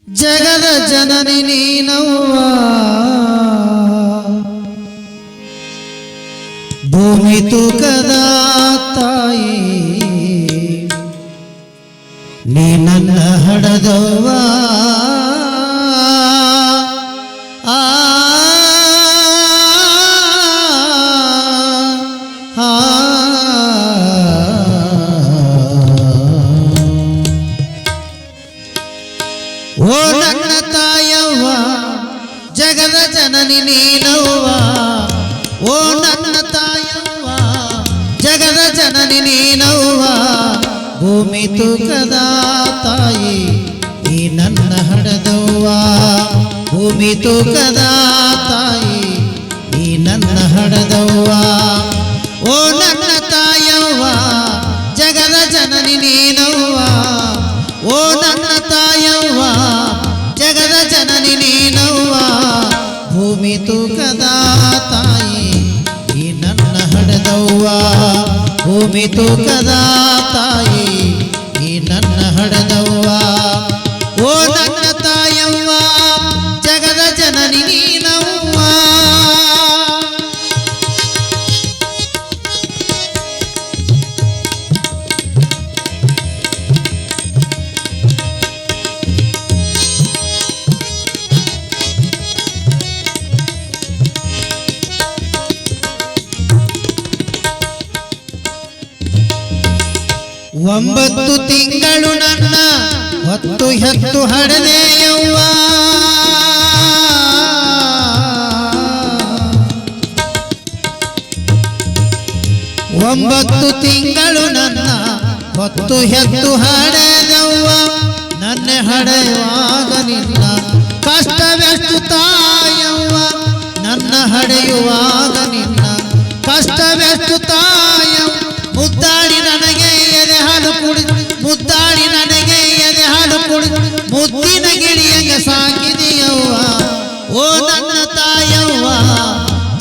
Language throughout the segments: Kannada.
ಜಗದ ಜನನಿ ನೀನವ್ವ ಭೂಮಿ ತೂಕದ ತಾಯಿ ನೀ ನನ್ನ ಹಡದವ್ವ ಓ ನನ್ನ ತಾಯವ್ವ ಜಗದ ಜನನಿ ನೀನವ್ವ ಓ ನನ್ನ ತಾಯವ್ವ ಜಗದ ಜನನಿ ನೀನವ್ವ ಭೂಮಿ ತೂಕದ ತಾಯಿ ನೀ ನನ್ನ ಹಡದವ್ವ ಭೂಮಿ ತೂಕದ ತಾಯಿ ನೀ ನನ್ನ ಹಡದವ್ವ ಓ ನನ್ನ ತಾಯವ್ವ ಜಗದ ಜನನಿ ನೀನವ್ವ ಓ ನನ್ನ ತಾಯವ್ವ ಜಗದ ಜನನಿ ನೀನವ್ವ ಭೂಮಿ ತೂಕದ ತಾಯಿ ಈ ನನ್ನ ಹಡದವ್ವ ಭೂಮಿ ತೂಕದ ತಾಯಿ ಈ ನನ್ನ ಹಡದವ್ವ ಓ ನನ್ನ ತಾಯವ್ವ ಜಗದ ಜನನಿ ನೀನವ್ವ ಒಂಬತ್ತು ತಿಂಗಳು ನನ್ನ ಹೊತ್ತು ಹೆತ್ತು ಹಡದೆಯವ್ವ ಒಂಬತ್ತು ತಿಂಗಳು ನನ್ನ ಹೊತ್ತು ಹೆತ್ತು ಹಡೆದವ್ವ ನನ್ನ ಹಡೆಯುವಾಗ ನಿನ್ನ ಕಷ್ಟವೆಷ್ಟು ತಾಯವ್ವ ನನ್ನ ಹಡೆಯುವಾಗ ನಿನ್ನ ಕಷ್ಟವೆಷ್ಟು ತಾಯವ್ವ ಮುದ್ದಾಡಿ ನನಗೆ ಎದೆ ಹಾಲು ಕುಡಿ ಮುದ್ದಾಡಿ ನನಗೆ ಎದೆ ಹಾಲು ಕುಡಿ ಮುದ್ದಿನ ಗಿಳಿಯಂಗ ಸಾಕಿದೆಯವ್ವ ಓ ನನ್ನ ತಾಯವ್ವ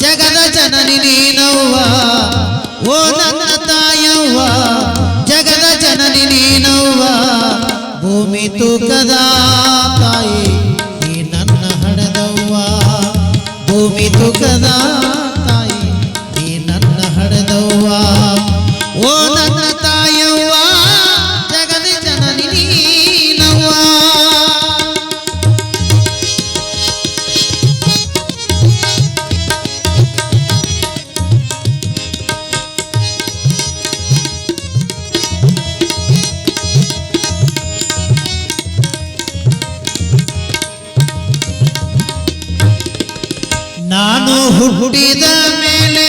ಜಗದ ಜನನಿ ನೀನವ್ವ ಓ ನನ್ನ ತಾಯವ್ವ ಜಗದ ಜನನಿ ನೀನವ್ವ ಭೂಮಿ ತೂಕದ ತಾಯಿ ನೀ ನನ್ನ ಹಡದವ್ವ ಭೂಮಿ ತೂಕದ ತಾಯಿ ನೀ ನನ್ನ ಹಡದವ್ವ ಓ ನನ್ನ ತಾಯವ್ವ ಜಗದ ಜನನಿ ನೀನವ್ವ ನಾನು ಹುಟ್ಟಿದ ಮೇಲೆ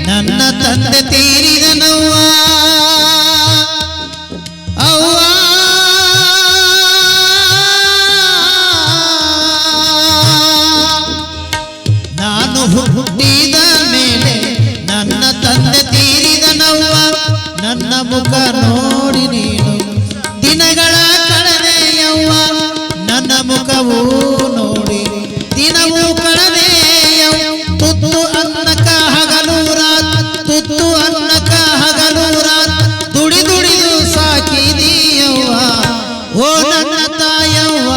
ನನ್ನ ತಂದೆ ತೀರಿದನವ್ವ ಅವ್ವ ನಾನು ಹುಟ್ಟಿದ ಮೇಲೆ ನನ್ನ ತಂದೆ ತೀರಿದನವ್ವ ನನ್ನ ಮುಖ ನೋಡಿ ನೀನು ದಿನಗಳ ಕಳೆದೆಯವ್ವ ನನ್ನ ಮುಖವೂ ನೋಡಿ ದಿನವೂ ಕಳೆದೆಯವ್ವ ತುತ್ತು ಅನ್ನಕ ಹಗಲು ತುತ್ತು ಅನ್ನಕ ಹಗಲು ದುಡಿ ದುಡಿದು ಸಾಕಿದೀಯವ್ವ ಓ ನನ್ನ ತಾಯವ್ವ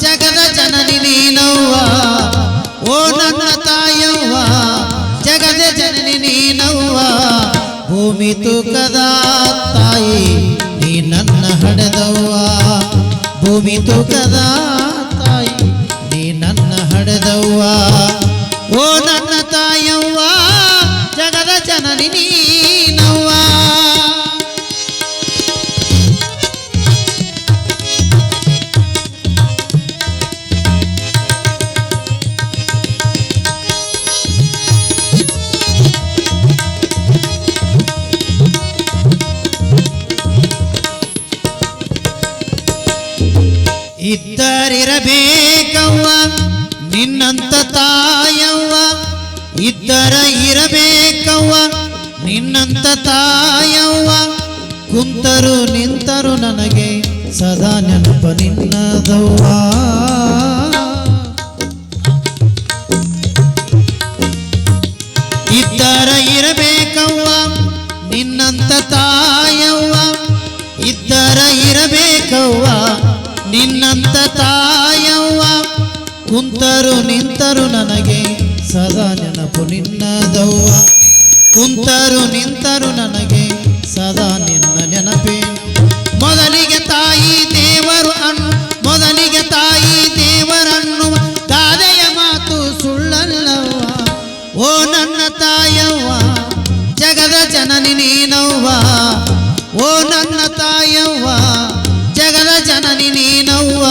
ಜಗದ ಜನನಿ ನೀನವ್ವ ಓ ನನ್ನ ತಾಯವ್ವ ಜಗದ ಜನನಿ ನೀನವ್ವ ಭೂಮಿ ತೂಕದ ತಾಯಿ ನೀ ನನ್ನ ಹಡದವ್ವ ಭೂಮಿ ತೂಕದ ತಾಯಿ ನೀ ನನ್ನ ಹಡದವ್ವ ಓ ನನ್ನ ತಾಯವ್ವ ಜಗದ ಜನನಿ ನೀನವ್ವ ಇದ್ದರಿರಬೇಕವ್ವ ನಿನ್ನಂತ ತಾಯವ್ವ ಇದ್ದರ ಇರಬೇಕವ್ವ ನಿನ್ನಂತ ತಾಯವ್ವ ಕುಂತರು ನಿಂತರು ನನಗೆ ಸದಾ ನೆನಪ ನಿನ್ನದವ್ವ ಇದ್ದರ ಇರಬೇಕವ್ವ ನಿನ್ನಂತ ತಾಯವ್ವ ಇದ್ದರ ಇರಬೇಕವ್ವ ನಿನ್ನಂತ ತಾಯವ್ವ ಕುಂತರು ನಿಂತರು ನನಗೆ ಸದಾ ನೆನಪು ನಿನ್ನದವ್ವ ಕುಂತರು ನಿಂತರು ನನಗೆ ಸದಾ ನಿನ್ನ ನೆನಪೇ ಮೊದಲಿಗೆ ತಾಯಿ ದೇವರನ್ನುವ ಗಾದೆಯ ಮಾತು ಸುಳ್ಳಲ್ಲವ್ವ ಓ ನನ್ನ ತಾಯವ್ವ ಜಗದ ಜನನಿ ನೀನವ್ವ ಓ ನನ್ನ ತಾಯವ್ವ ಜಗದ ಜನನಿ ನೀನವ್ವ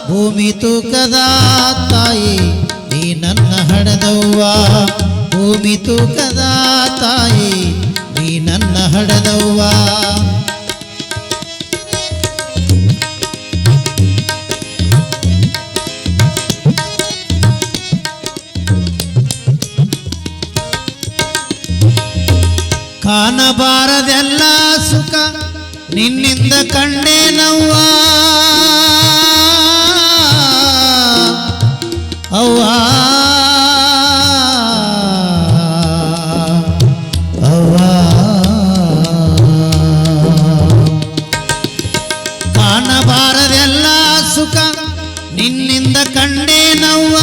ಭೂಮಿ ತೂಕದ ತಾಯಿ ನೀ ನನ್ನ ಹಡದವ್ವ ಭೂಮಿ ತೂಕದ ತಾಯಿ ನೀ ನನ್ನ ಹಡದವ್ವ ಕಾಣಬಾರದೆಲ್ಲ ಸುಖ ನಿನ್ನಿಂದ ಕಂಡೇನವ್ವ ಅವ್ವ ಅವ್ವ ಕಾಣಬಾರದೆಲ್ಲ ಸುಖ ನಿನ್ನಿಂದ ಕಂಡೇನವ್ವ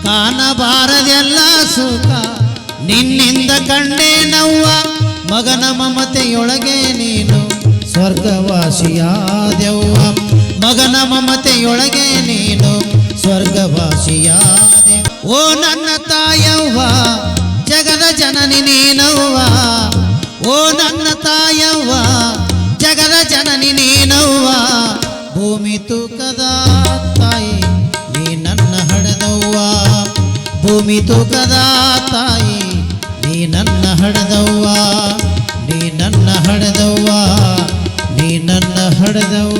ಕಾಣಬಾರದೆಲ್ಲ ಸುಖ ನಿನ್ನಿಂದ ಕಂಡೇನವ್ವ ಮಗನ ಮಮತೆಯೊಳಗೆ ನೀನು ಸ್ವರ್ಗವಾಸಿಯಾದೆವ್ವ ಮಗನ ಮಮತೆಯೊಳಗೆ ನೀನು ಸ್ವರ್ಗವಾಸಿಯಾದೆ ಓ ನನ್ನ ತಾಯವ್ವ ಜಗದ ಜನನಿ ನೀನವ್ವ ಓ ನನ್ನ ತಾಯವ್ವ ಜಗದ ಜನನಿ ನೀನವ್ವ ಭೂಮಿ ತೂಕದ ತಾಯಿ ನೀ ನನ್ನ ಹಡದವ್ವ ಭೂಮಿ ತೂಕದ ತಾಯಿ ನೀ ನನ್ನ ಹಡದವ್ವ ನೀ ನನ್ನ ಹಡದವ್ವ ನೀ ನನ್ನ ಹಡದವ್ವ